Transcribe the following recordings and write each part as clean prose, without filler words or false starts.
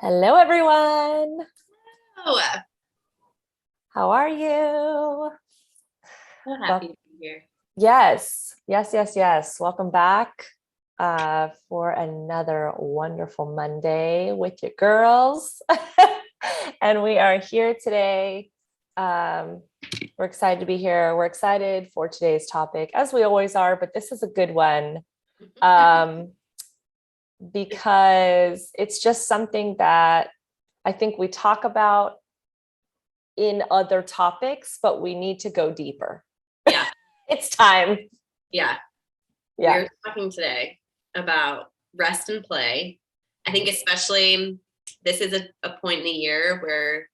Hello, everyone. Oh, How are you? so happy Well, to be here. yes. Welcome back for another wonderful Monday with your girls. And we are here today. We're excited to be here. We're excited for today's topic, as we always are, but this is a good one because it's just something that I think we talk about in other topics, but we need to go deeper. Yeah, It's time. yeah. Yeah. We're talking today about rest and play. I think especially this is a point in the year where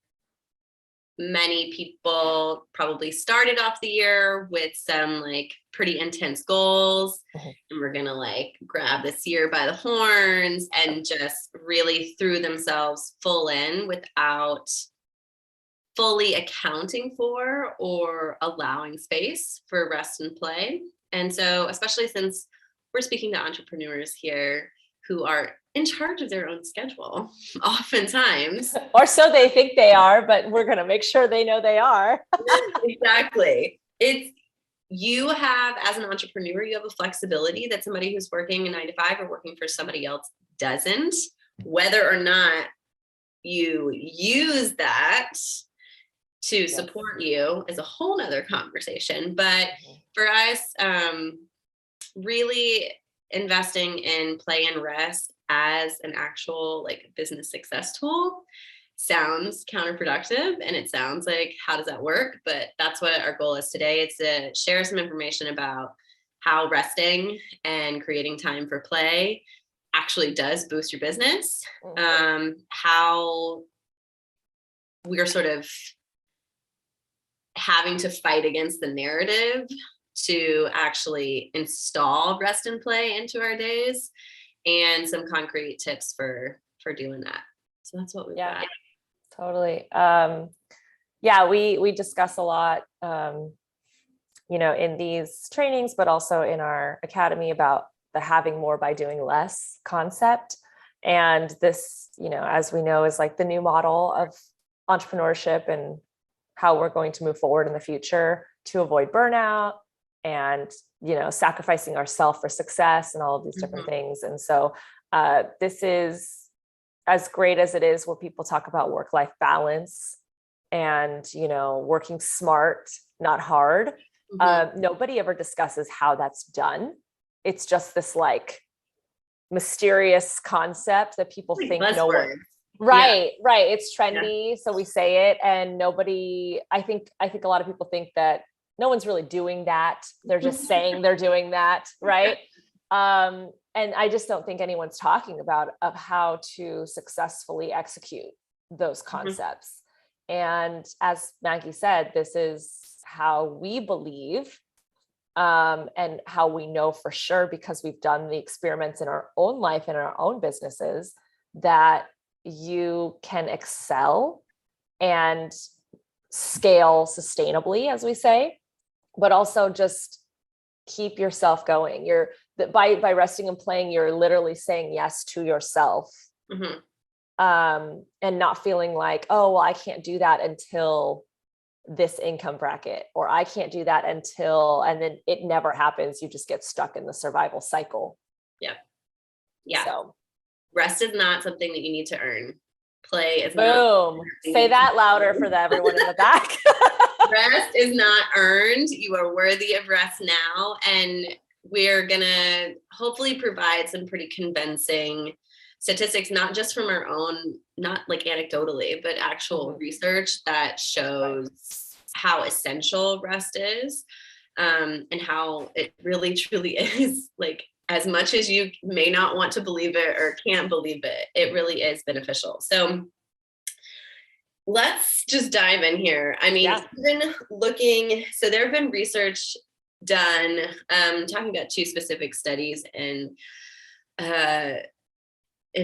many people probably started off the year with some like pretty intense goals. Mhm. And we're going to like grab this year by the horns and just really threw themselves full in without fully accounting for or allowing space for rest and play. And so, especially since we're speaking to entrepreneurs here who are in charge of their own schedule, oftentimes. Or so they think they are, but we're going to make sure they know they are. Exactly. You have, as an entrepreneur, you have a flexibility that somebody who's working a 9 to 5 or working for somebody else doesn't. Whether or not you use that to support you is a whole nother conversation. But for us, really investing in play and rest as an actual like business success tool sounds counterproductive, and it sounds like, how does that work? But that's what our goal is today. It's to share some information about how resting and creating time for play actually does boost your business, how we're sort of having to fight against the narrative to actually install rest and play into our days, and some concrete tips for doing that. So that's what we've got. Totally. We discuss a lot, in these trainings, but also in our academy about the having more by doing less concept. And this, as we know, is like the new model of entrepreneurship and how we're going to move forward in the future to avoid burnout and, sacrificing ourselves for success and all of these different things. And so this is as great as it is where people talk about work-life balance and, working smart, not hard. Nobody ever discusses how that's done. It's just this like mysterious concept that people like think no one. Right. It's trendy. So we say it, and nobody, I think a lot of people think that no one's really doing that. They're just saying they're doing that. Right. And I just don't think anyone's talking about of how to successfully execute those concepts. And as Maggie said, this is how we believe, and how we know for sure, because we've done the experiments in our own life and our own businesses, that you can excel and scale sustainably, as we say, but also just keep yourself going. By resting and playing, you're literally saying yes to yourself, and not feeling like, oh, well, I can't do that until this income bracket, or I can't do that until, and then it never happens. You just get stuck in the survival cycle. Yeah. So rest is not something that you need to earn. Play is boom. Say that louder for everyone in the back. Rest is not earned. You are worthy of rest now. And we're going to hopefully provide some pretty convincing statistics, not just from our own, not like anecdotally, but actual research that shows how essential rest is, and how it really, truly is, like, as much as you may not want to believe it or can't believe it, it really is beneficial. So let's just dive in here. I mean, even looking, so there have been research done, talking about two specific studies in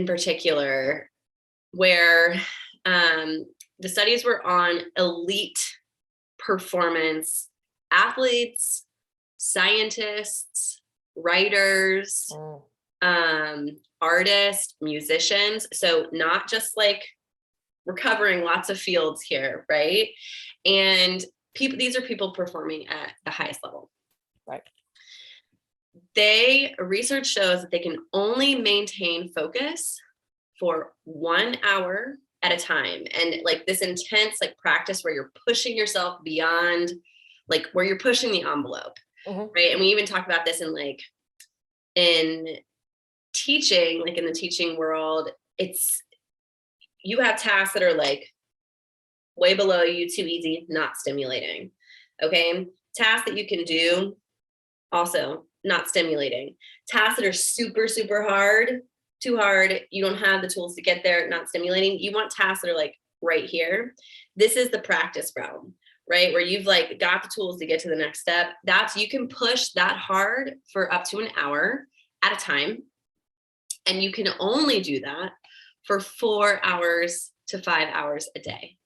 particular, where the studies were on elite performance athletes, scientists, writers, artists, musicians. So not just like, we're covering lots of fields here, right? And these are people performing at the highest level. Right. Research shows that they can only maintain focus for 1 hour at a time. And like this intense like practice where you're pushing yourself beyond, like where you're pushing the envelope, right? And we even talk about this in teaching, like in the teaching world, you have tasks that are like way below you, too easy, not stimulating. Okay. Tasks that you can do, also not stimulating. Tasks that are super, super hard, too hard, you don't have the tools to get there, not stimulating. You want tasks that are like right here. This is the practice realm, right? Where you've like got the tools to get to the next step. You can push that hard for up to an hour at a time. And you can only do that for 4 hours to 5 hours a day.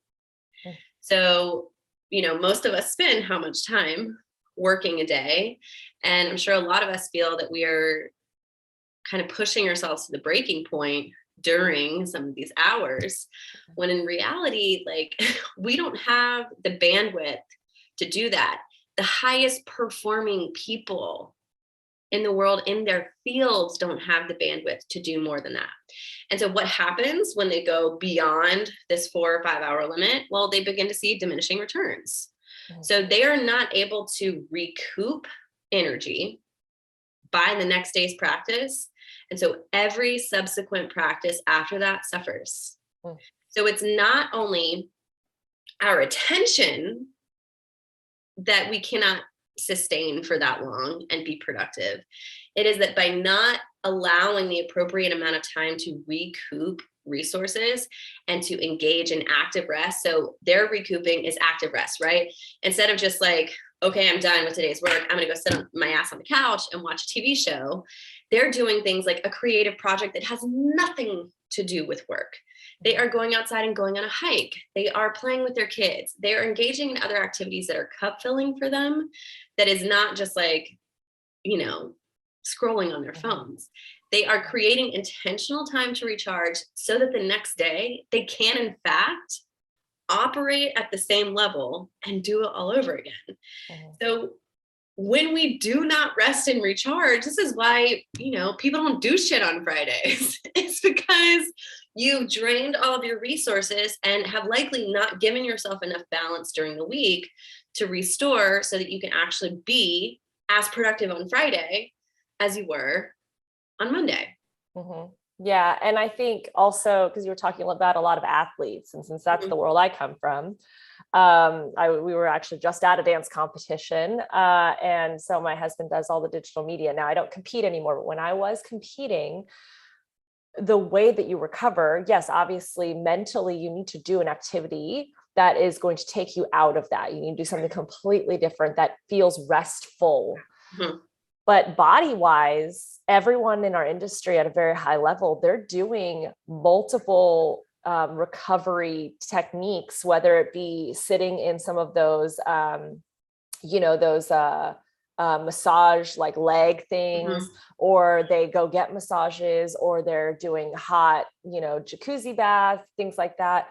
So, most of us spend how much time working a day? And I'm sure a lot of us feel that we are kind of pushing ourselves to the breaking point during some of these hours, when in reality, like we don't have the bandwidth to do that. The highest performing people in the world in their fields don't have the bandwidth to do more than that. And so what happens when they go beyond this 4 or 5 hour limit? Well, they begin to see diminishing returns. So they are not able to recoup energy by the next day's practice. And so every subsequent practice after that suffers. So it's not only our attention that we cannot sustain for that long and be productive. It is that by not allowing the appropriate amount of time to recoup resources and to engage in active rest. So their recouping is active rest, right? Instead of just like, okay, I'm done with today's work, I'm going to go sit on my ass on the couch and watch a TV show. They're doing things like a creative project that has nothing to do with work. They are going outside and going on a hike. They are playing with their kids. They are engaging in other activities that are cup filling for them. That is not just like, scrolling on their phones. They are creating intentional time to recharge so that the next day they can, in fact, operate at the same level and do it all over again. So when we do not rest and recharge, this is why, people don't do shit on Fridays. It's because you've drained all of your resources and have likely not given yourself enough balance during the week to restore so that you can actually be as productive on Friday as you were on Monday. Yeah. And I think also, because you were talking about a lot of athletes, and since that's the world I come from, we were actually just at a dance competition. And so my husband does all the digital media. Now I don't compete anymore, but when I was competing, the way that you recover, yes, obviously mentally you need to do an activity that is going to take you out of that. You need to do something completely different that feels restful. But body-wise, everyone in our industry at a very high level, they're doing multiple recovery techniques, whether it be sitting in some of those, massage like leg things, or they go get massages, or they're doing hot, jacuzzi bath, things like that.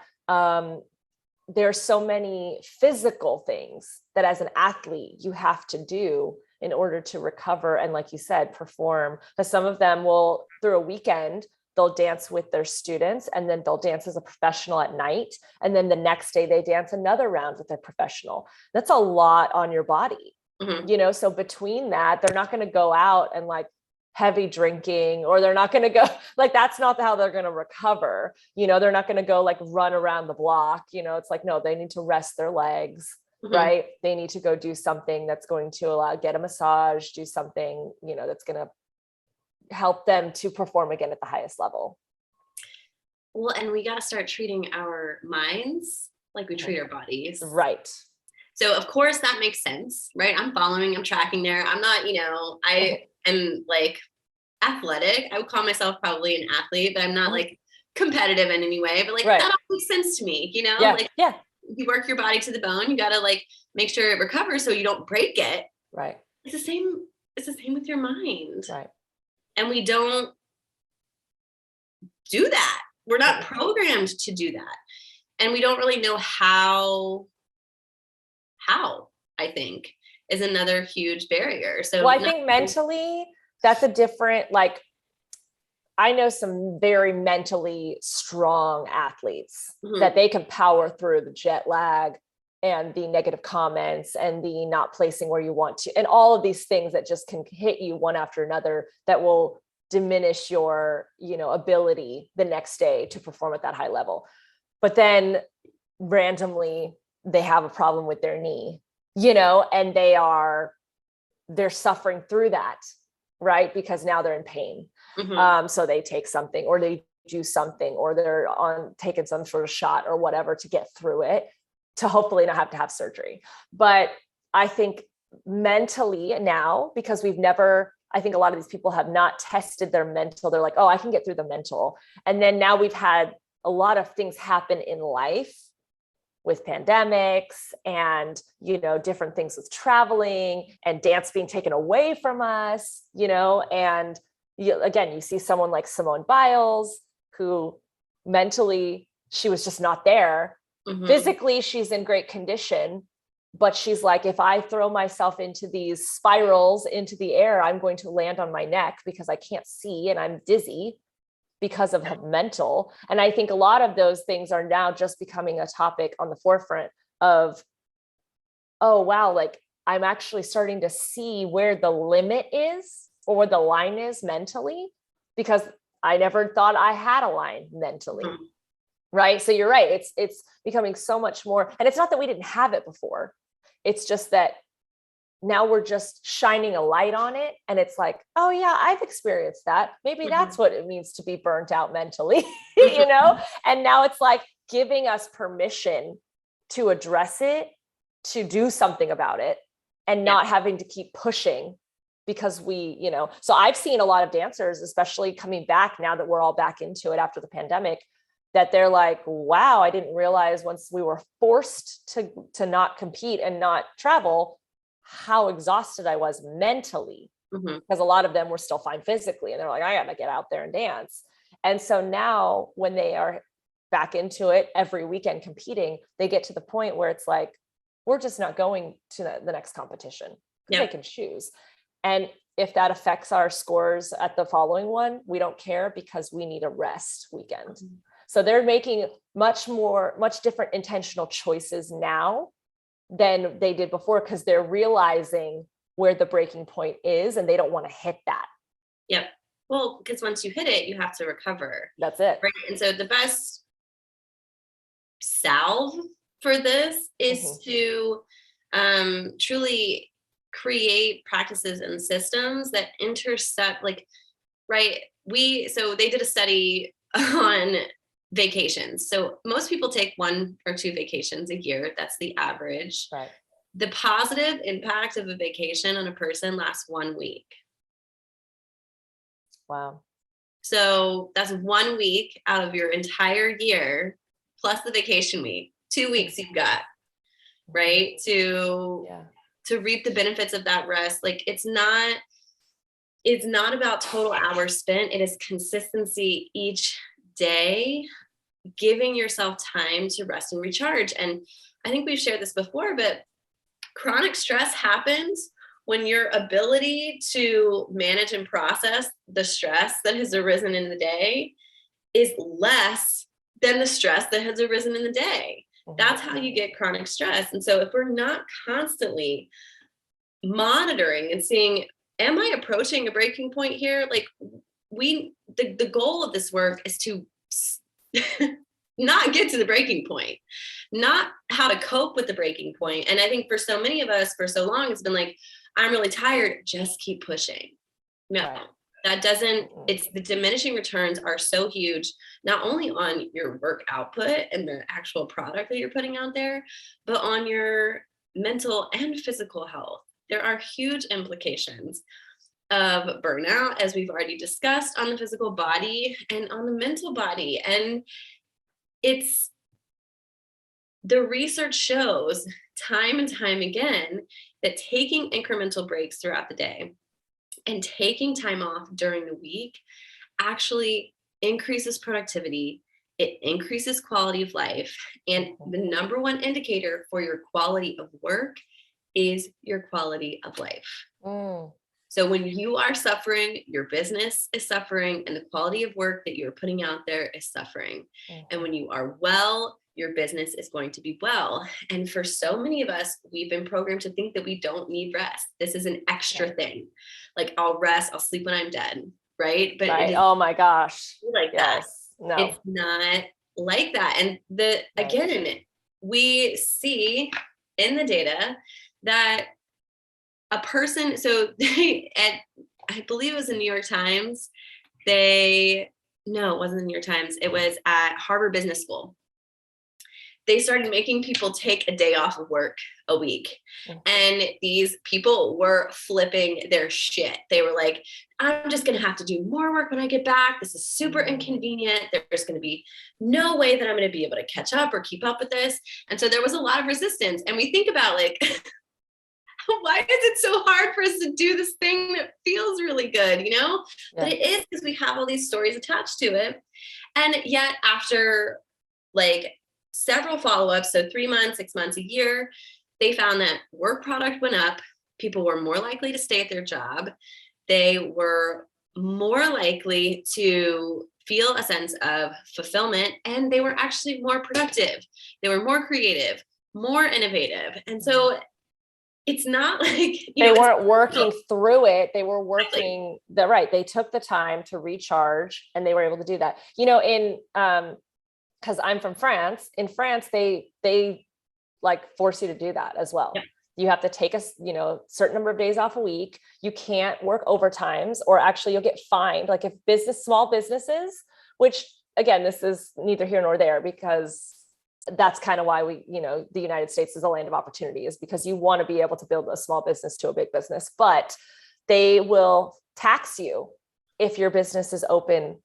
There's so many physical things that as an athlete you have to do in order to recover and, like you said, perform. Because some of them will, through a weekend, they'll dance with their students, and then they'll dance as a professional at night, and then the next day they dance another round with their professional. That's a lot on your body. So between that, they're not going to go out and like heavy drinking, or they're not going to go like, that's not how they're going to recover. They're not going to go like run around the block. It's like, no, they need to rest their legs. Right. They need to go do something that's going to get a massage, do something, that's going to help them to perform again at the highest level. Well, and we got to start treating our minds like we treat our bodies. Right. So of course that makes sense, right? I'm tracking there. I'm not, I am like athletic. I would call myself probably an athlete, but I'm not like competitive in any way, but like that all makes sense to me, you work your body to the bone. You got to like make sure it recovers so you don't break it. Right. It's the same with your mind. Right. And we don't do that. We're not programmed to do that. And we don't really know how, I think, is another huge barrier. So well, I think mentally, that's a different, like, I know some very mentally strong athletes that they can power through the jet lag and the negative comments and the not placing where you want to, and all of these things that just can hit you one after another that will diminish your, you know, ability the next day to perform at that high level. But then randomly they have a problem with their knee, you know, and they're suffering through that, right? Because now they're in pain. So they take something, or they do something, or they're taking some sort of shot or whatever to get through it, to hopefully not have to have surgery. But I think mentally now, because I think a lot of these people have not tested their mental. They're like, oh, I can get through the mental. And then now we've had a lot of things happen in life with pandemics and, you know, different things with traveling and dance being taken away from us, you know, and again, you see someone like Simone Biles, who mentally, she was just not there. Physically, she's in great condition, but she's like, if I throw myself into these spirals into the air, I'm going to land on my neck because I can't see and I'm dizzy because of mental. And I think a lot of those things are now just becoming a topic on the forefront of, oh, wow, like I'm actually starting to see where the limit is or where the line is mentally, because I never thought I had a line mentally. Right. So you're right. It's becoming so much more. And it's not that we didn't have it before. It's just that now we're just shining a light on it. And it's like, oh yeah, I've experienced that. Maybe that's what it means to be burnt out mentally, you know? And now it's like giving us permission to address it, to do something about it, and not having to keep pushing because we, you know, so I've seen a lot of dancers, especially coming back now that we're all back into it after the pandemic, that they're like, wow, I didn't realize once we were forced to not compete and not travel, how exhausted I was mentally, because a lot of them were still fine physically. And they're like, I got to get out there and dance. And so now when they are back into it every weekend competing, they get to the point where it's like, we're just not going to the next competition. They can choose. And if that affects our scores at the following one, we don't care because we need a rest weekend. So they're making much different intentional choices now than they did before, because they're realizing where the breaking point is and they don't want to hit that. Yep. Well, because once you hit it, you have to recover. That's it. Right. And so the best salve for this is to truly create practices and systems that intercept, like, right. So they did a study on vacations. So most people take 1 or 2 vacations a year. That's the average. Right. The positive impact of a vacation on a person lasts 1 week. Wow. So that's 1 week out of your entire year, plus the vacation week. 2 weeks you've got, right? To reap the benefits of that rest. Like it's not about total hours spent. It is consistency each day, giving yourself time to rest and recharge. And I think we've shared this before, but chronic stress happens when your ability to manage and process the stress that has arisen in the day is less than the stress that has arisen in the day. That's how you get chronic stress. And so if we're not constantly monitoring and seeing, am I approaching a breaking point here? Like the goal of this work is to not get to the breaking point, not how to cope with the breaking point. And I think for so many of us for so long, it's been like, I'm really tired, just keep pushing. No, that doesn't, it's the diminishing returns are so huge, not only on your work output and the actual product that you're putting out there, but on your mental and physical health. There are huge implications of burnout, as we've already discussed, on the physical body and on the mental body. And it's, the research shows time and time again that taking incremental breaks throughout the day and taking time off during the week actually increases productivity, it increases quality of life. And the number one indicator for your quality of work is your quality of life. So when you are suffering, your business is suffering, and the quality of work that you're putting out there is suffering. And when you are well, your business is going to be well. And for so many of us, we've been programmed to think that we don't need rest. This is an extra thing. Like, I'll rest, I'll sleep when I'm dead, right? But right. Oh my gosh. Like that. No. It's not like that. And again, we see in the data that a person, so I believe it was the New York Times, no, it wasn't the New York Times, it was at Harvard Business School. They started making people take a day off of work a week. And these people were flipping their shit. They were like, I'm just going to have to do more work when I get back. This is super inconvenient. There's going to be no way that I'm going to be able to catch up or keep up with this. And so there was a lot of resistance. And we think about, like, why is it so hard for us to do this thing that feels really good, you know? But it is, because we have all these stories attached to it. And yet after like several follow-ups, so 3 months, 6 months, a year, they found that work product went up. People were more likely to stay at their job. They were more likely to feel a sense of fulfillment, and they were actually more productive. They were more creative, more innovative. And so it's not like they weren't working through it. They were working they took the time to recharge, and they were able to do that. You know, in because I'm from France. In France, they like force you to do that as well. You have to take a certain number of days off a week. You can't work overtimes, or actually you'll get fined. Like, if small businesses, which again, this is neither here nor there, because that's kind of why the United States is a land of opportunity, is because you want to be able to build a small business to a big business, but they will tax you if your business is open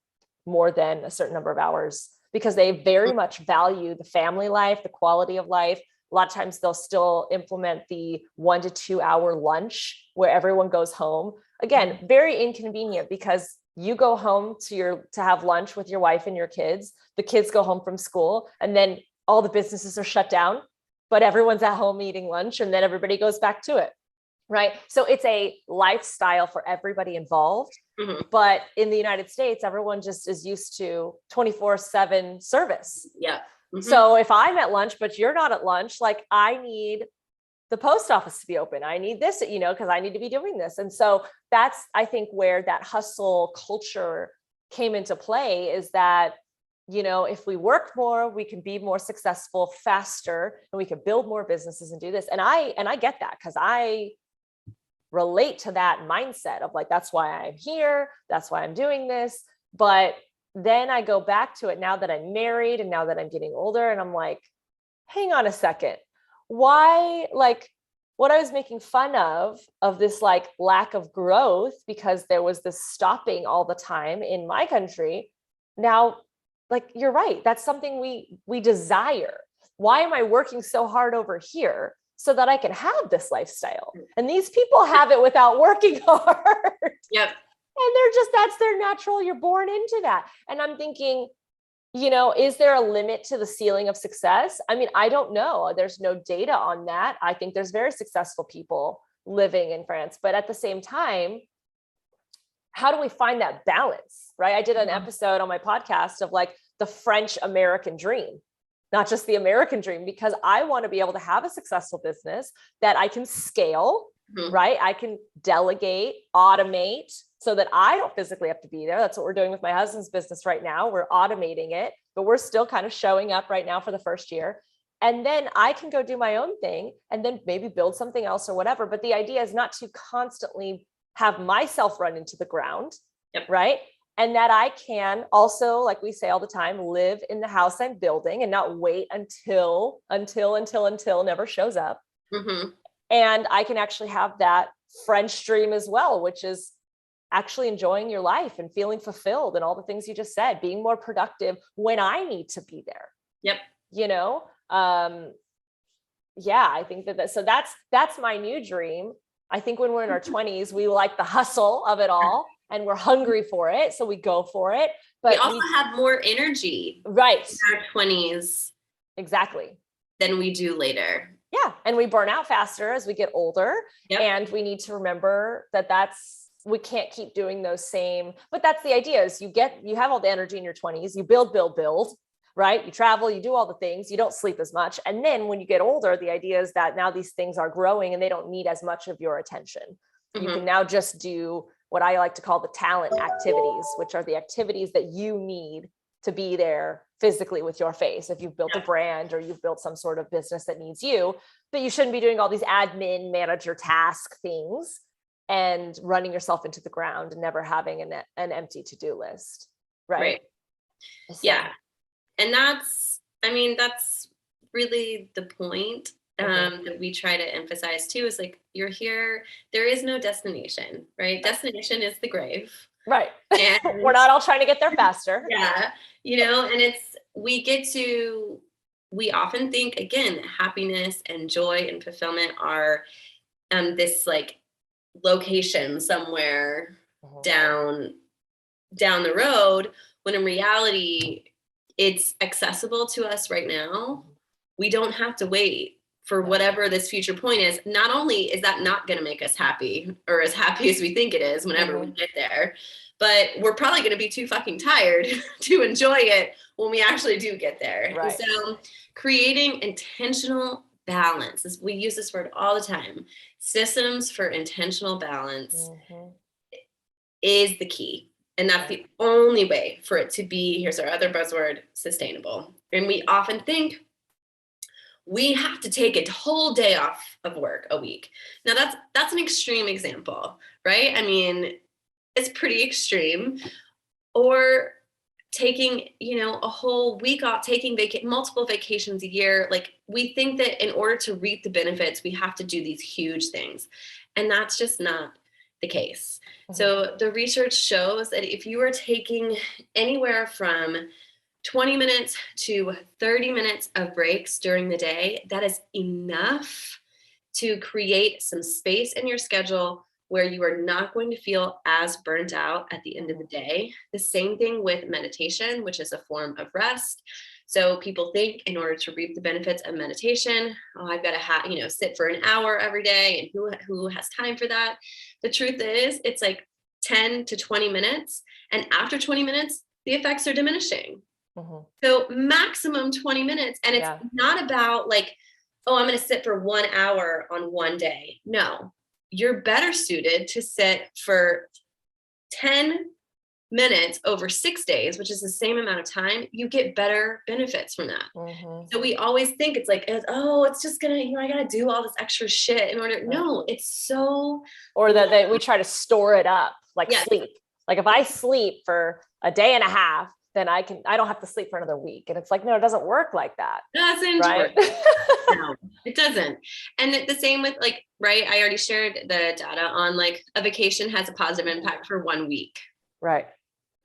more than a certain number of hours, because they very much value the family life, the quality of life. A lot of times they'll still implement the 1 to 2 hour lunch where everyone goes home. Again, very inconvenient, because you go home to have lunch with your wife and your kids. The kids go home from school, and then all the businesses are shut down, but everyone's at home eating lunch, and then everybody goes back to it. Right. So it's a lifestyle for everybody involved. But in the United States, everyone just is used to 24/7 service. So if I'm at lunch, but you're not at lunch, like, I need the post office to be open. I need this, because I need to be doing this. And so that's, I think, where that hustle culture came into play, is that, if we work more, we can be more successful faster, and we can build more businesses and do this. And I get that, because I relate to that mindset of, like, that's why I'm here. That's why I'm doing this. But then I go back to it now that I'm married, and now that I'm getting older, and I'm like, hang on a second. Why, like, what I was making fun of this, like, lack of growth, because there was this stopping all the time in my country. Now, like, you're right. That's something we desire. Why am I working so hard over here so that I can have this lifestyle? And these people have it without working hard. And that's their natural, you're born into that. And I'm thinking, is there a limit to the ceiling of success? I mean, I don't know. There's no data on that. I think there's very successful people living in France, but at the same time, how do we find that balance, right? I did an episode on my podcast of, like, the French American dream, not just the American dream, because I want to be able to have a successful business that I can scale, right? I can delegate, automate, so that I don't physically have to be there. That's what we're doing with my husband's business right now. We're automating it, but we're still kind of showing up right now for the first year. And then I can go do my own thing, and then maybe build something else or whatever. But the idea is not to constantly have myself run into the ground, right? And that I can also, like we say all the time, live in the house I'm building, and not wait until never shows up. And I can actually have that French dream as well, which is actually enjoying your life and feeling fulfilled, and all the things you just said, being more productive when I need to be there. I think so that's my new dream. I think when we're in our 20s, we like the hustle of it all, and we're hungry for it. So we go for it. we also have more energy right in our 20s exactly than we do later. Yeah. And we burn out faster as we get older. Yep. And we need to remember that we can't keep doing those same, but that's the idea is you have all the energy in your 20s, you build, right? You travel, you do all the things, you don't sleep as much. And then when you get older, the idea is that now these things are growing and they don't need as much of your attention. You can now just do what I like to call the talent activities, which are the activities that you need to be there physically with your face. If you've built a brand or you've built some sort of business that needs you, but you shouldn't be doing all these admin manager task things and running yourself into the ground and never having an empty to-do list. Right. So. Yeah. And that's really the point that we try to emphasize too, is like, you're here, there is no destination, right? Destination is the grave. Right. And we're not all trying to get there faster. Yeah. And we often think, again, happiness and joy and fulfillment are this like location somewhere down the road, when in reality, it's accessible to us right now. We don't have to wait for whatever this future point is. Not only is that not going to make us happy or as happy as we think it is whenever we get there, but we're probably going to be too fucking tired to enjoy it when we actually do get there. Right. And so creating intentional balance, we use this word all the time, systems for intentional balance is the key. And that's the only way for it to be, here's our other buzzword, sustainable. And we often think we have to take a whole day off of work a week. Now that's an extreme example, right? I mean, it's pretty extreme. Or taking, a whole week off, taking multiple vacations a year. Like, we think that in order to reap the benefits, we have to do these huge things. And that's just not the case. So the research shows that if you are taking anywhere from 20 minutes to 30 minutes of breaks during the day, that is enough to create some space in your schedule where you are not going to feel as burnt out at the end of the day. The same thing with meditation, which is a form of rest. So people think in order to reap the benefits of meditation, I've got to sit for an hour every day, and who has time for that? The truth is, it's like 10 to 20 minutes. And after 20 minutes, the effects are diminishing. So maximum 20 minutes. And it's not about like, oh, I'm going to sit for 1 hour on one day. No, you're better suited to sit for 10 minutes over 6 days, which is the same amount of time. You get better benefits from that. So we always think it's like, it's just gonna, I gotta do all this extra shit in order. No, it's so. Or that we try to store it up, like sleep. Like, if I sleep for a day and a half, then I don't have to sleep for another week. And it's like, no, it doesn't work like that. Doesn't work. No, it doesn't. And the same with right. I already shared the data on a vacation has a positive impact for 1 week. Right.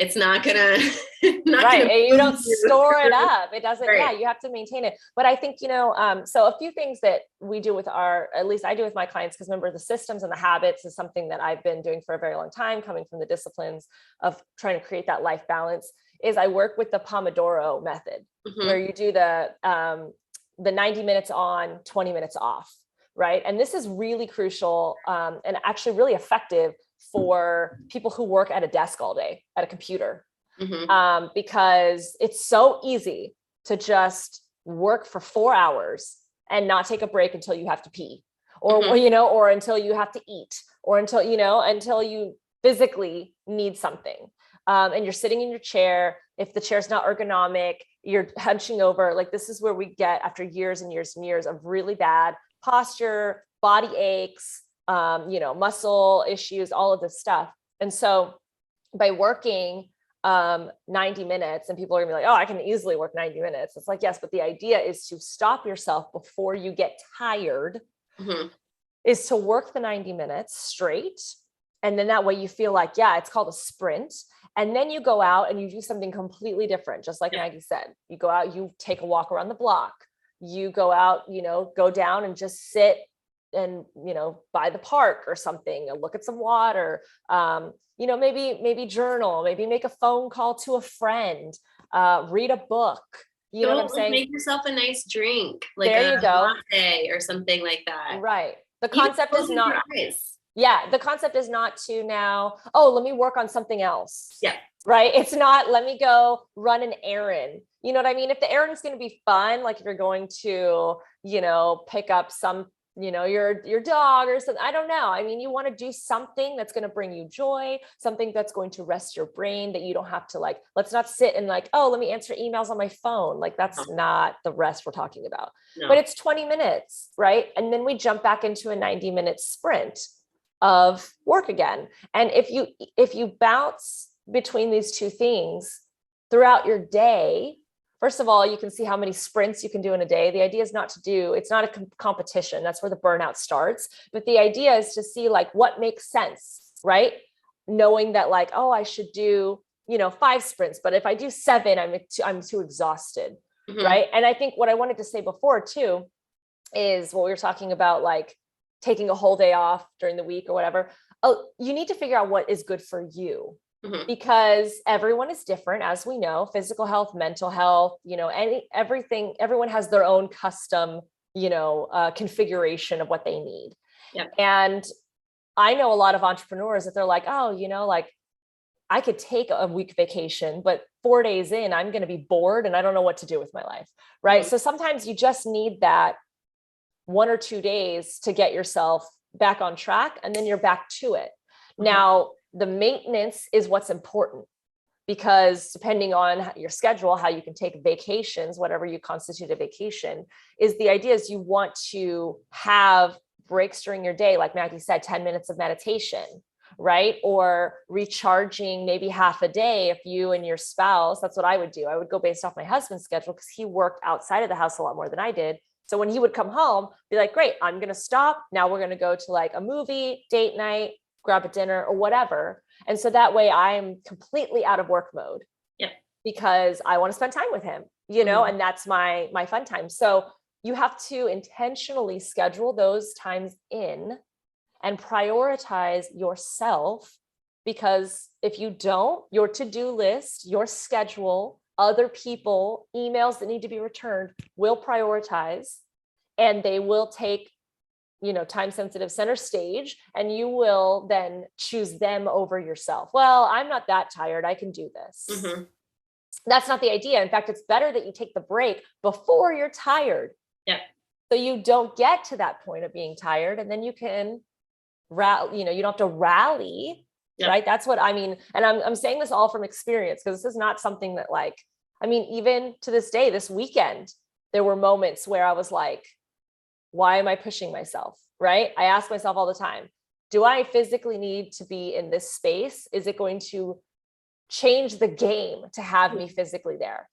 It's not gonna, you don't store it up. It doesn't, you have to maintain it. But I think, so a few things that we do at least I do with my clients, because remember, the systems and the habits is something that I've been doing for a very long time, coming from the disciplines of trying to create that life balance, is I work with the Pomodoro method, where you do the 90 minutes on, 20 minutes off. Right. And this is really crucial and actually really effective for people who work at a desk all day at a computer, because it's so easy to just work for 4 hours and not take a break until you have to pee, or, or until you have to eat, or until you physically need something. And you're sitting in your chair. If the chair's not ergonomic, you're hunching over. Like, this is where we get, after years and years and years of really bad posture, body aches, muscle issues, all of this stuff. And so by working 90 minutes, and people are gonna be like, oh, I can easily work 90 minutes. It's like, yes, but the idea is to stop yourself before you get tired, is to work the 90 minutes straight. And then that way you feel like, it's called a sprint. And then you go out and you do something completely different. Just like Maggie said, you go out, you take a walk around the block, you go out, go down and just sit by the park or something, or look at some water, maybe journal, maybe make a phone call to a friend, read a book. You know what I'm saying? Make yourself a nice drink, like there you go, latte or something like that. right? The Even concept is closing not, your eyes. yeah, the concept is not to now, oh, let me work on something else. Yeah. Right. It's not, let me go run an errand. You know what I mean? If the errand is going to be fun, like if you're going to, pick up some, your dog or something, I don't know. I mean, you want to do something that's going to bring you joy, something that's going to rest your brain, that you don't have to let's not sit and oh, let me answer emails on my phone. That's not the rest we're talking about. No. But it's 20 minutes, right? And then we jump back into a 90-minute sprint of work again. And if you bounce between these two things throughout your day, first of all, you can see how many sprints you can do in a day. The idea is it's not a competition. That's where the burnout starts. But the idea is to see what makes sense, right? Knowing that I should do, 5 sprints, but if I do 7, I'm too exhausted. Mm-hmm. Right. And I think what I wanted to say before too, is what we were talking about, taking a whole day off during the week or whatever. Oh, you need to figure out what is good for you. Mm-hmm. Because everyone is different, as we know, physical health, mental health, everything, everyone has their own custom, configuration of what they need. Yep. And I know a lot of entrepreneurs that they're I could take a week vacation, but 4 days in, I'm going to be bored and I don't know what to do with my life. Right. Mm-hmm. So sometimes you just need that 1 or 2 days to get yourself back on track, and then you're back to it. Mm-hmm. Now, the maintenance is what's important, because depending on your schedule, how you can take vacations, whatever you constitute a vacation, is the idea is you want to have breaks during your day. Like Maggie said, 10 minutes of meditation, right? Or recharging maybe half a day. If you and your spouse, that's what I would do. I would go based off my husband's schedule, because he worked outside of the house a lot more than I did. So when he would come home, be like, great, I'm going to stop. Now we're going to go to a movie, date night, grab a dinner or whatever. And so that way I'm completely out of work mode. Yep. Because I want to spend time with him, mm-hmm. and that's my fun time. So you have to intentionally schedule those times in and prioritize yourself, because if you don't, your to-do list, your schedule, other people, emails that need to be returned will prioritize, and they will take time sensitive center stage, and you will then choose them over yourself. Well, I'm not that tired, I can do this. Mm-hmm. That's not the idea. In fact, it's better that you take the break before you're tired. Yeah. So you don't get to that point of being tired, and then you can rally, you don't have to rally. Yep. Right. That's what I mean. And I'm saying this all from experience, because this is not something that even to this day, this weekend, there were moments where I was like, why am I pushing myself? Right? I ask myself all the time, do I physically need to be in this space? Is it going to change the game to have me physically there?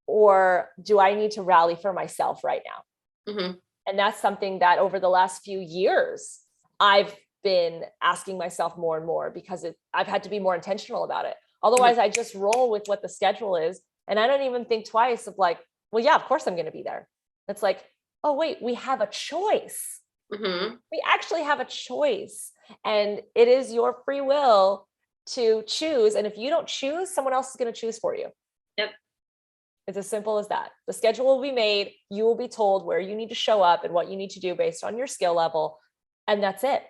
Or do I need to rally for myself right now? Mm-hmm. And that's something that over the last few years, I've been asking myself more and more, because I've had to be more intentional about it. Otherwise, I just roll with what the schedule is. And I don't even think twice of well, yeah, of course I'm going to be there. It's oh, wait, we have a choice. Mm-hmm. We actually have a choice, and it is your free will to choose. And if you don't choose, someone else is going to choose for you. Yep. It's as simple as that. The schedule will be made. You will be told where you need to show up and what you need to do based on your skill level. And that's it.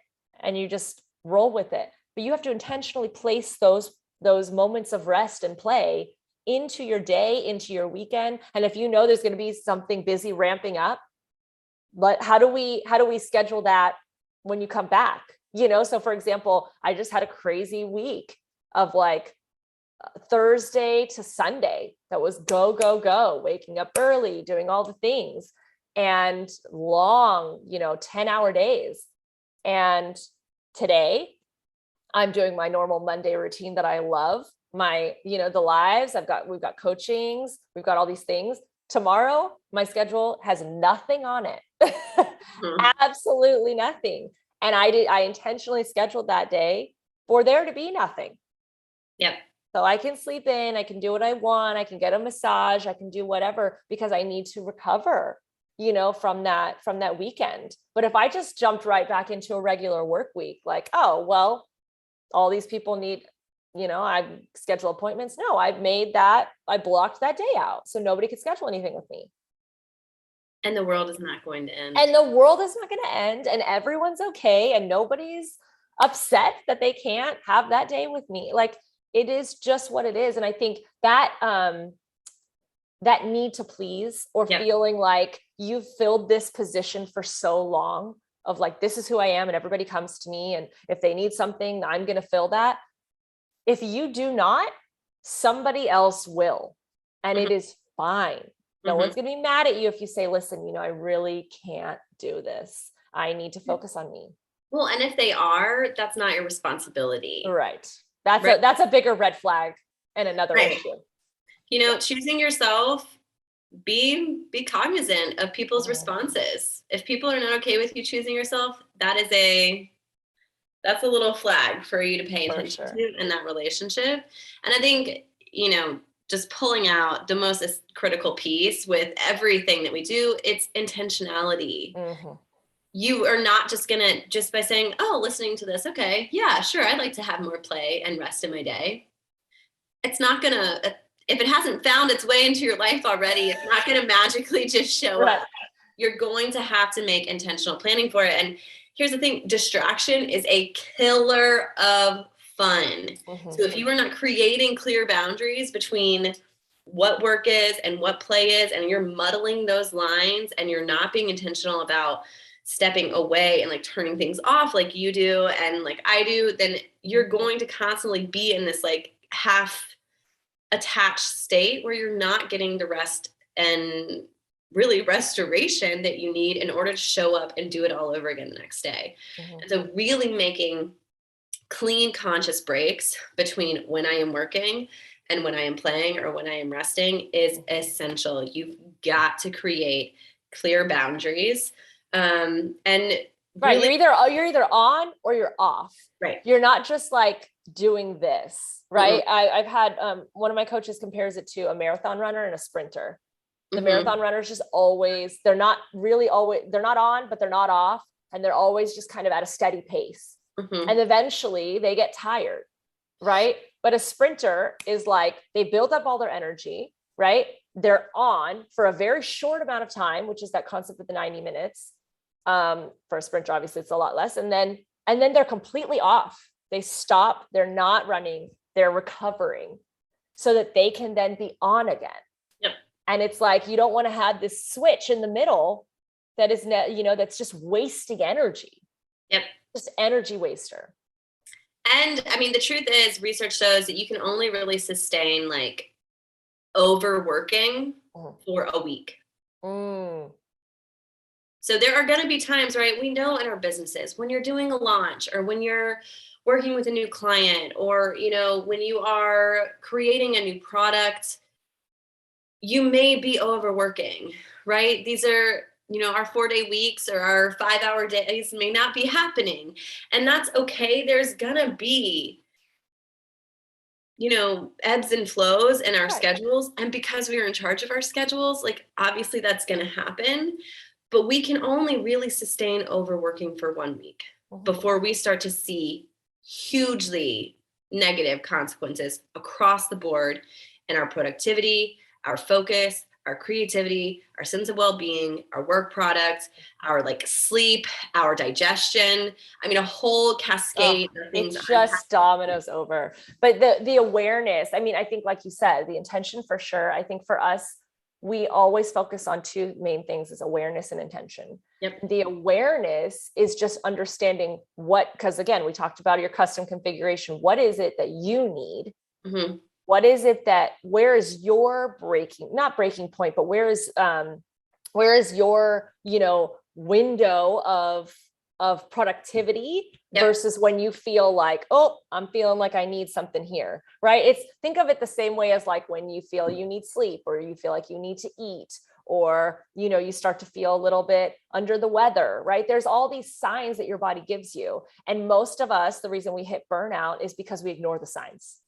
And you just roll with it. But you have to intentionally place those moments of rest and play into your day, into your weekend. And if you know there's going to be something busy ramping up, but how do we schedule that when you come back? So for example, I just had a crazy week of Thursday to Sunday that was go, go, go, waking up early, doing all the things, and long, 10-hour days. And today I'm doing my normal Monday routine that I love. The lives we've got coachings, we've got all these things. Tomorrow, my schedule has nothing on it. Mm-hmm. Absolutely nothing. And I intentionally scheduled that day for there to be nothing. Yeah. So I can sleep in, I can do what I want, I can get a massage, I can do whatever, because I need to recover. from that weekend. But if I just jumped right back into a regular work week, like, oh, well, all these people need, I schedule appointments. No, I blocked that day out so nobody could schedule anything with me. And the world is not going to end. And the world is not going to end, and everyone's okay. And nobody's upset that they can't have that day with me. Like, it is just what it is. And I think that, that need to please, or feeling like you've filled this position for so long of like, this is who I am and everybody comes to me. And if they need something, I'm going to fill that. If you do not, somebody else will. And it is fine. No one's going to be mad at you if you say, listen, I really can't do this. I need to focus on me. Well, and if they are, that's not your responsibility. Right. That's a bigger red flag and another issue. Choosing yourself, be cognizant of people's responses. If people are not okay with you choosing yourself, that's a little flag for you to pay attention to in that relationship. And I think, just pulling out the most critical piece with everything that we do, it's intentionality. You are not just by saying, oh, listening to this, okay, yeah, sure, I'd like to have more play and rest in my day. It's not gonna, if it hasn't found its way into your life already, it's not gonna magically just show up. You're going to have to make intentional planning for it. And here's the thing, distraction is a killer of fun. So if you are not creating clear boundaries between what work is and what play is, and you're muddling those lines, and you're not being intentional about stepping away and like turning things off like you do and like I do, then you're going to constantly be in this like half attached state where you're not getting the rest and really restoration that you need in order to show up and do it all over again the next day. And so really making clean, conscious breaks between when I am working and when I am playing or when I am resting is essential. You've got to create clear boundaries. And really, you're either on or you're off. Right. You're not just like doing this, right? I've had one of my coaches compares it to a marathon runner and a sprinter. The marathon runners just always, they're not on, but they're not off. And they're always just kind of at a steady pace. And eventually they get tired, right? But a sprinter is like, they build up all their energy, right? They're on for a very short amount of time, which is that concept of the 90 minutes. For a sprinter, obviously it's a lot less. And then they're completely off. They stop, they're not running, they're recovering so that they can then be on again. Yep. And it's like, you don't want to have this switch in the middle that is, that's just wasting energy. Yep. Just energy waster. And I mean, the truth is research shows that you can only really sustain like overworking for a week. So there are going to be times, right? We know in our businesses when you're doing a launch or when you're working with a new client or, when you are creating a new product, you may be overworking, right? These are, our 4-day weeks or our 5-hour days may not be happening. And that's okay. There's going to be, ebbs and flows in our schedules. And because we are in charge of our schedules, like obviously that's going to happen. But we can only really sustain overworking for 1 week before we start to see hugely negative consequences across the board in our productivity, our focus, our creativity, our sense of well-being, our work product, our like sleep, our digestion. I mean, a whole cascade of things. It just dominoes over. But the awareness, I mean, I think like you said, the intention for sure. I think for us, we always focus on two main things is awareness and intention. Yep. The awareness is just understanding because again, we talked about your custom configuration. What is it that you need? What is it where is your not breaking point, but where is your, window of productivity versus when you feel like, oh, I'm feeling like I need something here, right? Think of it the same way as like when you feel you need sleep or you feel like you need to eat or, you start to feel a little bit under the weather, right? There's all these signs that your body gives you. And most of us, the reason we hit burnout is because we ignore the signs.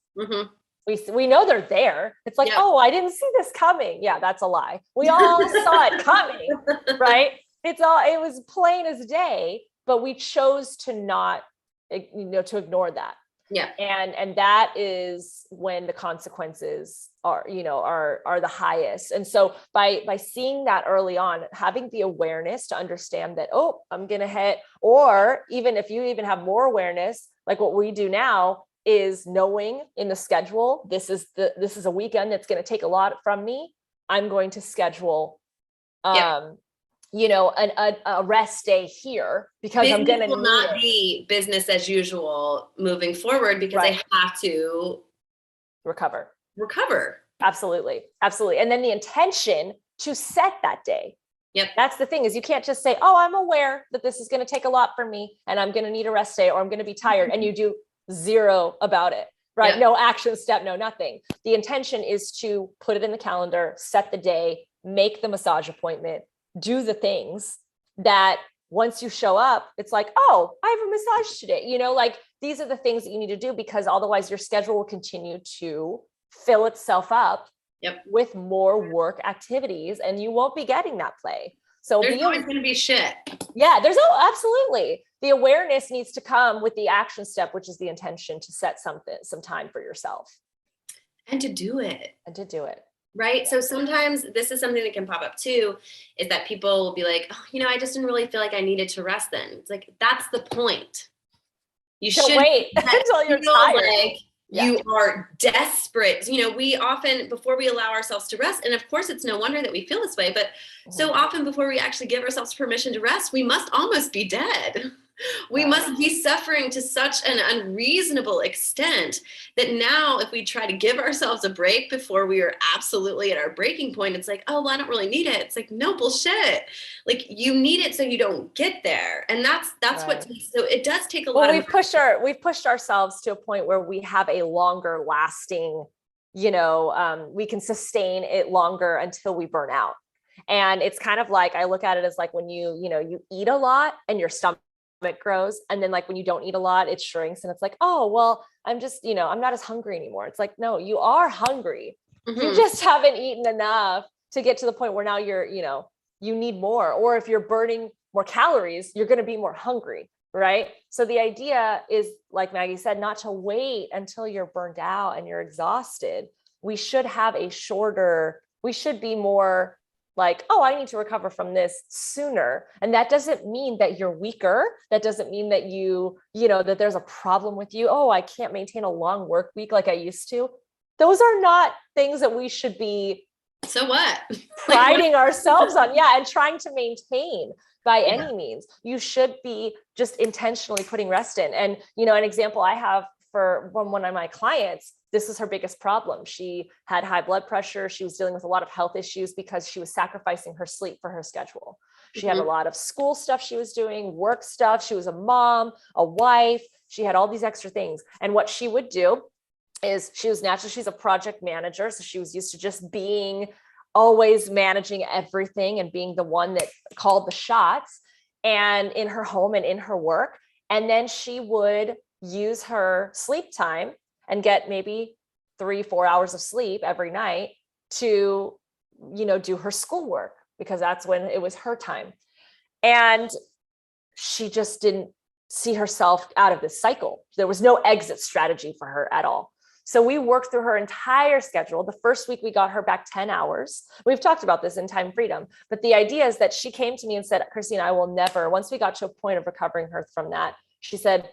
We know they're there. It's like, oh, I didn't see this coming. Yeah, that's a lie. We all saw it coming, right? It was plain as day, but we chose to not, to ignore that. Yeah. And that is when the consequences are the highest. And so by seeing that early on, having the awareness to understand that, oh, I'm going to hit, or even if you even have more awareness, like what we do now is knowing in the schedule, this is a weekend that's going to take a lot from me. I'm going to schedule, a rest day here because business I'm going to will not be business as usual moving forward because I have to recover. Absolutely. And then the intention to set that day. Yep. That's the thing, is you can't just say, oh, I'm aware that this is going to take a lot for me and I'm going to need a rest day or I'm going to be tired. And you do zero about it, right? Yep. No action step, no nothing. The intention is to put it in the calendar, set the day, make the massage appointment, do the things that once you show up, it's like, oh, I have a massage today. Like these are the things that you need to do, because otherwise your schedule will continue to fill itself up with more work activities and you won't be getting that play. So there's always going to be shit. Yeah, absolutely. The awareness needs to come with the action step, which is the intention to set some time for yourself. And to do it. Right. So sometimes this is something that can pop up too, is that people will be like, oh, I just didn't really feel like I needed to rest then. It's like, that's the point. You should wait until you're tired. Like you are desperate. We often, before we allow ourselves to rest, and of course it's no wonder that we feel this way, but so often before we actually give ourselves permission to rest, we must almost be dead. We must be suffering to such an unreasonable extent that now if we try to give ourselves a break before we are absolutely at our breaking point, it's like, oh, well, I don't really need it. It's like, no, bullshit. Like you need it so you don't get there. And that's what takes, so it does take a lot. We've pushed ourselves to a point where we have a longer lasting, we can sustain it longer until we burn out. And it's kind of like, I look at it as like when you eat a lot and your stomach grows, and then like when you don't eat a lot it shrinks, and it's like, oh well, I'm just I'm not as hungry anymore. It's like, no, you are hungry. You just haven't eaten enough to get to the point where now you're you need more, or if you're burning more calories you're going to be more hungry, right? So the idea is, like Maggie said, not to wait until you're burned out and you're exhausted. We should be more like, oh, I need to recover from this sooner. And that doesn't mean that you're weaker. That doesn't mean that that there's a problem with you. Oh, I can't maintain a long work week like I used to. Those are not things that we should be so what? priding ourselves on. Yeah. And trying to maintain by any means. You should be just intentionally putting rest in. And, an example I have for one of my clients, this is her biggest problem. She had high blood pressure. She was dealing with a lot of health issues because she was sacrificing her sleep for her schedule. She had a lot of school stuff she was doing, work stuff. She was a mom, a wife. She had all these extra things. And what she would do is she's a project manager. So she was used to just being always managing everything and being the one that called the shots, and in her home and in her work. And then she would use her sleep time and get maybe 3-4 hours of sleep every night to, do her schoolwork, because that's when it was her time. And she just didn't see herself out of this cycle. There was no exit strategy for her at all. So we worked through her entire schedule. The first week we got her back 10 hours. We've talked about this in Time Freedom, but the idea is that she came to me and said, Christine, I will never, once we got to a point of recovering her from that, she said,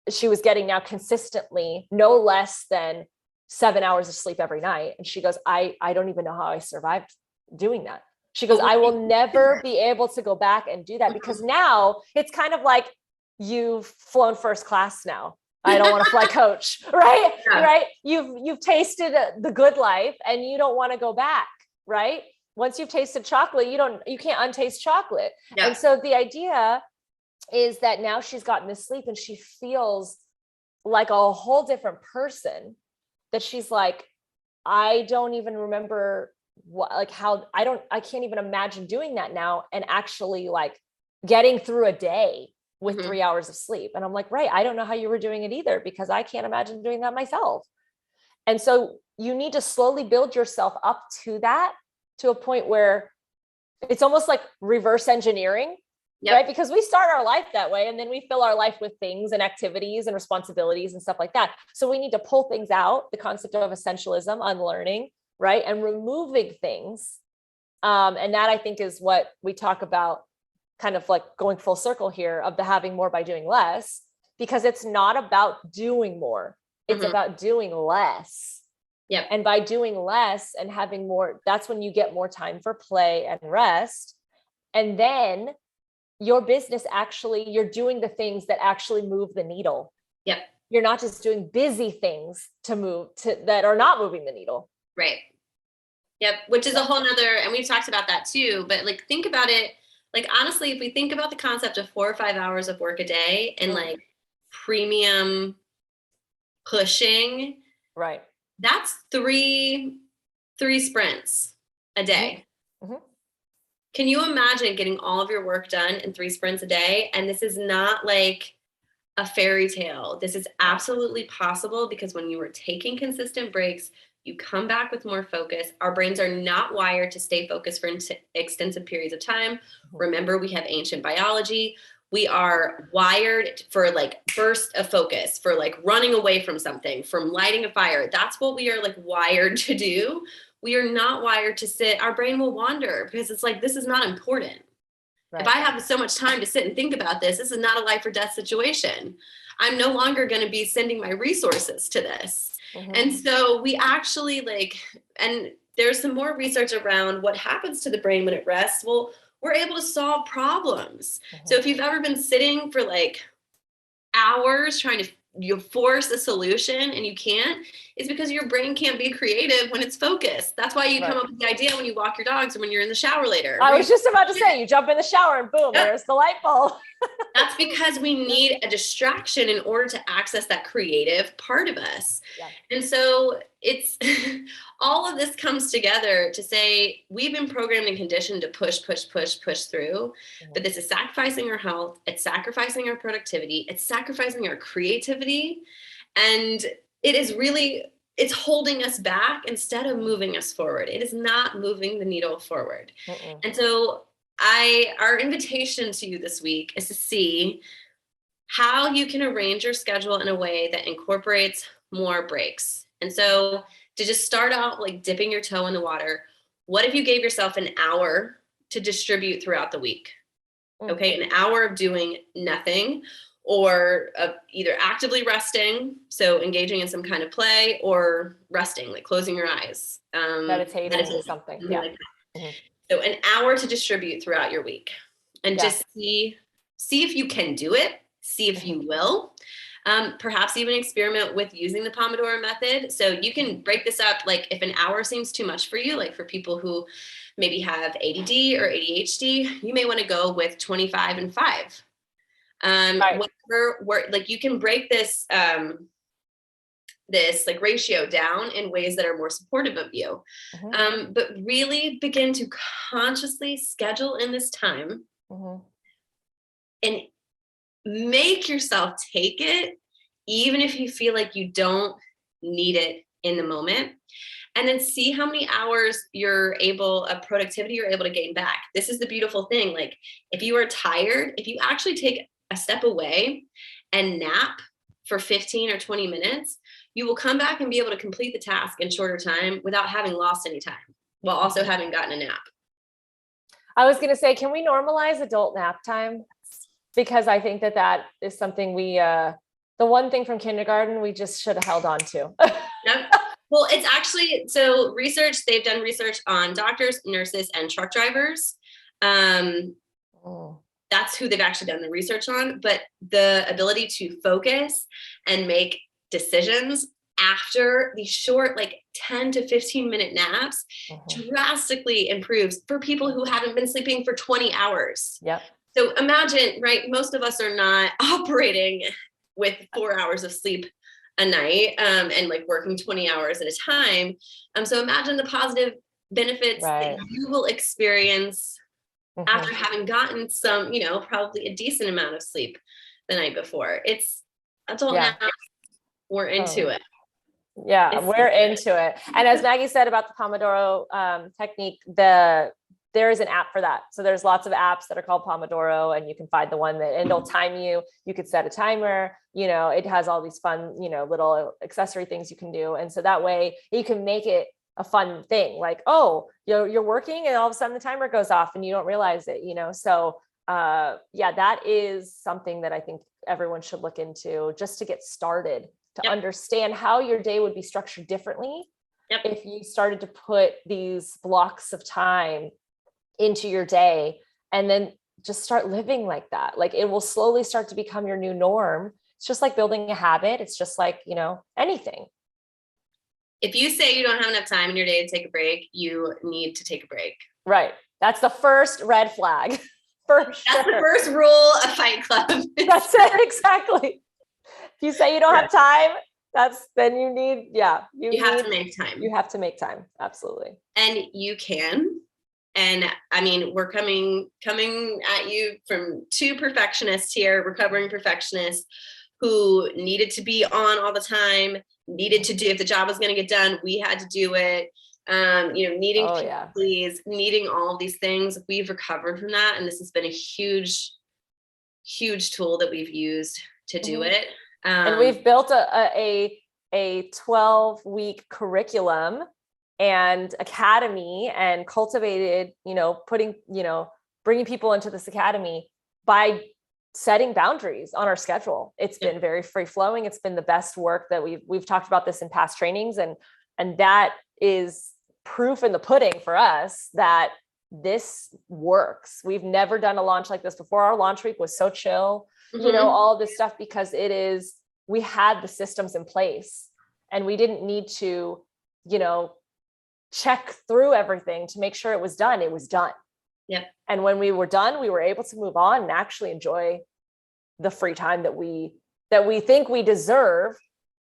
she was getting now consistently no less than 7 hours of sleep every night. And she goes, I don't even know how I survived doing that. She goes, I will never be able to go back and do that, because now it's kind of like you've flown first class now. I don't want to fly coach, right? Yeah. Right. You've tasted the good life and you don't want to go back, right? Once you've tasted chocolate, you can't untaste chocolate. Yeah. And so the idea is that now she's gotten this sleep and she feels like a whole different person, that she's like, I don't even remember I can't even imagine doing that now, and actually like getting through a day with 3 hours of sleep. And I'm like, right, I don't know how you were doing it either, because I can't imagine doing that myself. And so you need to slowly build yourself up to that, to a point where it's almost like reverse engineering, right? Because we start our life that way, and then we fill our life with things and activities and responsibilities and stuff like that. So we need to pull things out, the concept of essentialism, unlearning, right? And removing things. And that, I think, is what we talk about, kind of like going full circle here, of the having more by doing less, because it's not about doing more. It's about doing less. Yep. And by doing less and having more, that's when you get more time for play and rest. And then your business, actually, you're doing the things that actually move the needle. Yep. You're not just doing busy things that are not moving the needle. Right. Yep. Which is a whole nother, and we've talked about that too, but like, think about it. Like, honestly, if we think about the concept of 4 or 5 hours of work a day and like premium pushing, right? That's three sprints a day. Can you imagine getting all of your work done in 3 sprints a day? And this is not like a fairy tale. This is absolutely possible, because when you are taking consistent breaks, you come back with more focus. Our brains are not wired to stay focused for extensive periods of time. Remember, we have ancient biology. We are wired for like burst of focus, for like running away from something, from lighting a fire. That's what we are like wired to do. We are not wired to sit. Our brain will wander, because it's like, this is not important. Right. If I have so much time to sit and think about this, this is not a life or death situation. I'm no longer going to be sending my resources to this. And so we actually and there's some more research around what happens to the brain when it rests. Well, we're able to solve problems. So if you've ever been sitting for like hours trying to force a solution and you can't, it's because your brain can't be creative when it's focused. That's why you come up with the idea when you walk your dogs or when you're in the shower later. I was just about to say, you jump in the shower and boom, there's the light bulb. That's because we need a distraction in order to access that creative part of us. And so it's all of this comes together to say, we've been programmed and conditioned to push through, but this is sacrificing our health. It's sacrificing our productivity. It's sacrificing our creativity. And it is really, it's holding us back instead of moving us forward. It is not moving the needle forward. And so our invitation to you this week is to see how you can arrange your schedule in a way that incorporates more breaks. And so to just start out like dipping your toe in the water, what if you gave yourself an hour to distribute throughout the week? Okay, an hour of doing nothing, or either actively resting, so engaging in some kind of play, or resting, like closing your eyes. Meditating something. Like So an hour to distribute throughout your week, and just see if you can do it, see if you will. Perhaps even experiment with using the Pomodoro method. So you can break this up. Like if an hour seems too much for you, like for people who maybe have ADD or ADHD, you may want to go with 25 and 5. Like you can break this this like ratio down in ways that are more supportive of you. But really begin to consciously schedule in this time and make yourself take it, even if you feel like you don't need it in the moment. And then see how many hours of productivity you're able to gain back. This is the beautiful thing. Like if you are tired, if you actually take a step away and nap for 15 or 20 minutes, you will come back and be able to complete the task in shorter time without having lost any time, while also having gotten a nap. I was going to say, can we normalize adult nap time? Because I think that is something the one thing from kindergarten we just should have held on to. Well, it's actually, so they've done research on doctors, nurses, and truck drivers. That's who they've actually done the research on. But the ability to focus and make decisions after these short, like 10 to 15 minute naps drastically improves for people who haven't been sleeping for 20 hours. So imagine, right? Most of us are not operating with 4 hours of sleep a night and like working 20 hours at a time. So imagine the positive benefits that you will experience after having gotten some, probably a decent amount of sleep the night before. It's adult nap. We're into it. Yeah, we're into it. And as Maggie said about the Pomodoro technique, there is an app for that. So there's lots of apps that are called Pomodoro, and you can find the one that, and it'll time you. You could set a timer, it has all these fun, little accessory things you can do. And so that way you can make it a fun thing, like, oh, you're working and all of a sudden the timer goes off and you don't realize it, So yeah, that is something that I think everyone should look into just to get started, to understand how your day would be structured differently if you started to put these blocks of time into your day and then just start living like that. Like it will slowly start to become your new norm. It's just like building a habit. It's just like, anything. If you say you don't have enough time in your day to take a break, you need to take a break. Right. That's the first red flag. For sure. That's the first rule of Fight Club. That's it. Exactly. If you say you don't have time, then you need, you have to make time. You have to make time. Absolutely. And you can. And I mean, we're coming at you from two perfectionists here, recovering perfectionists who needed to be on all the time, needed to do, if the job was going to get done, we had to do it. Needing please, needing all of these things. We've recovered from that. And this has been a huge, huge tool that we've used to do it. And we've built a 12-week curriculum and academy and cultivated, bringing people into this academy by setting boundaries on our schedule. It's been very free flowing. It's been the best work that we've talked about this in past trainings. And that is proof in the pudding for us that this works. We've never done a launch like this before. Our launch week was so chill, all this stuff, because we had the systems in place and we didn't need to, check through everything to make sure it was done. It was done. Yeah. And when we were done, we were able to move on and actually enjoy the free time that we think we deserve,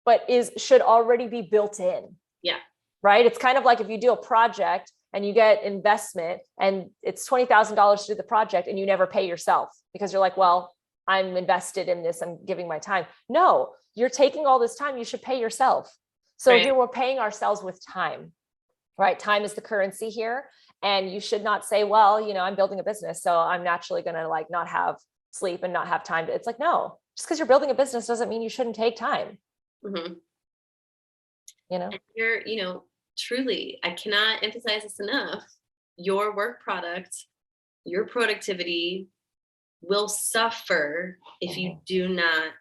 but should already be built in. Yeah. Right. It's kind of like if you do a project and you get investment and it's $20,000 to do the project and you never pay yourself because you're like, well, I'm invested in this. I'm giving my time. No, you're taking all this time. You should pay yourself. So here we're paying ourselves with time, right? Time is the currency here. And you should not say, well, I'm building a business, so I'm naturally going to not have sleep and not have time. It's like, no, just because you're building a business doesn't mean you shouldn't take time. Mm-hmm. And you're, truly, I cannot emphasize this enough. Your work product, your productivity will suffer if you do not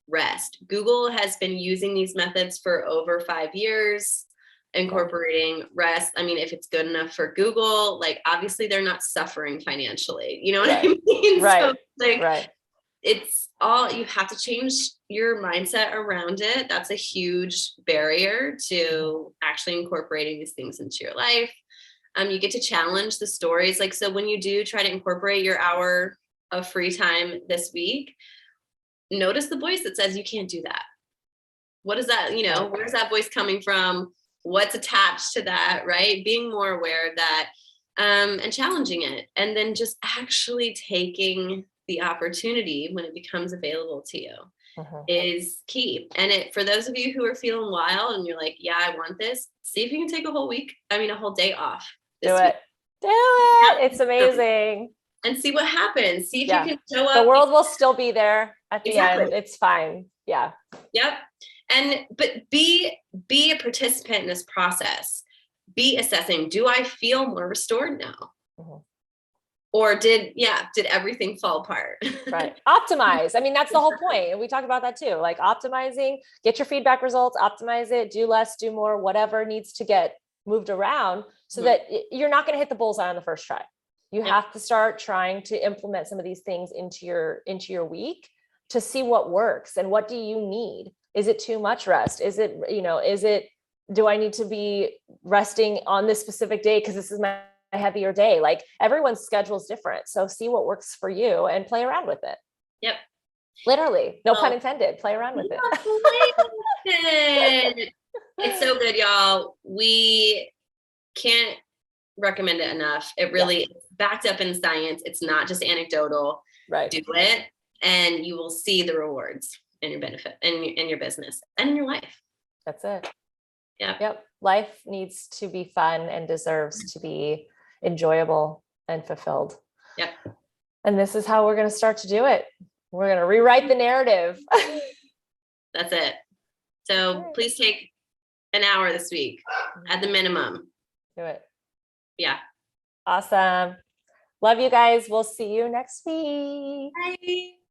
rest. Google has been using these methods for over 5 years, incorporating rest. I mean, if it's good enough for Google, obviously they're not suffering financially. You know what I mean? Right. So, it's all, you have to change your mindset around it. That's a huge barrier to actually incorporating these things into your life. You get to challenge the stories. So when you do try to incorporate your hour of free time this week, notice the voice that says you can't do that. What is that? Where's that voice coming from? What's attached to that, right? Being more aware of that, and challenging it, and then just actually taking the opportunity when it becomes available to you is key. And for those of you who are feeling wild and you're like, yeah, I want this, see if you can take a whole day off. Do it. It's amazing. And see what happens. See if you can show up. The world will still be there at the end. It's fine. Yeah. Yep. But be a participant in this process. Be assessing, do I feel more restored now? Or did everything fall apart? Right. Optimize. I mean, that's the whole point. And we talk about that too. Optimizing, get your feedback results, optimize it, do less, do more, whatever needs to get moved around so that you're not going to hit the bullseye on the first try. You have to start trying to implement some of these things into your week to see what works and what do you need? Is it too much rest? Is it, do I need to be resting on this specific day because this is my heavier day? Everyone's schedule is different. So see what works for you and play around with it. Yep. Literally, no pun intended, play around with it. It's so good, y'all. We can't recommend it enough. It really is backed up in science. It's not just anecdotal. Right. Do it and you will see the rewards and your benefit and in your business and in your life. That's it. Yep. Life needs to be fun and deserves to be enjoyable and fulfilled. Yep. And this is how we're going to start to do it. We're going to rewrite the narrative. That's it. So please take an hour this week at the minimum. Do it. Yeah. Awesome. Love you guys. We'll see you next week. Bye.